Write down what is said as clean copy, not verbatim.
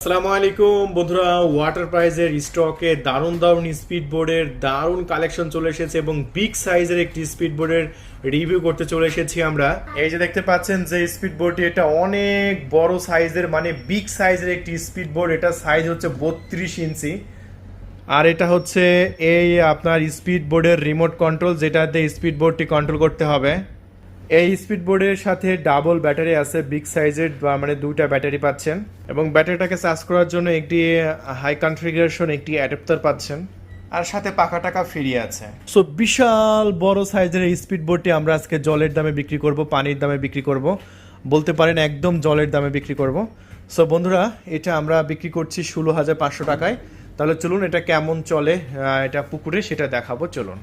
আসসালামু আলাইকুম বন্ধুরা, ওয়াটার প্রাইজের স্টকে দারুণ দারুণ স্পিড বোর্ডের দারুণ কালেকশন চলে এসেছে এবং বিগ সাইজের একটি স্পিড বোর্ডের রিভিউ করতে চলে এসেছি আমরা। এই যে দেখতে পাচ্ছেন যে স্পিড বোর্ডটি, এটা অনেক বড় সাইজের, মানে বিগ সাইজের একটি স্পিড বোর্ড। এটা সাইজ হচ্ছে 32 ইঞ্চি। আর এটা হচ্ছে এই আপনার স্পিড বোর্ডের রিমোট কন্ট্রোল, যেটাতে স্পিড বোর্ডটি কন্ট্রোল করতে হবে। এই স্পিড বোর্ডের সাথে ডাবল ব্যাটারি আছে, বিগ সাইজের, মানে দুইটা ব্যাটারি পাচ্ছেন এবং ব্যাটারিটাকে চার্জ করার জন্য একটি হাই কনফিগারেশন একটি অ্যাডাপ্টার পাচ্ছেন, আর সাথে পাকা টাকা ফ্রি আছে। সো বিশাল বড় সাইজের এই স্পিড বোর্ডটি আমরা আজকে জলের দামে বিক্রি করব, পানির দামে বিক্রি করব, বলতে পারেন একদম জলের দামে বিক্রি করব। সো বন্ধুরা, এটা আমরা বিক্রি করছি 16,500 টাকায়। তাহলে চলুন এটা কেমন চলে এটা পুকুরে সেটা দেখাবো, চলুন।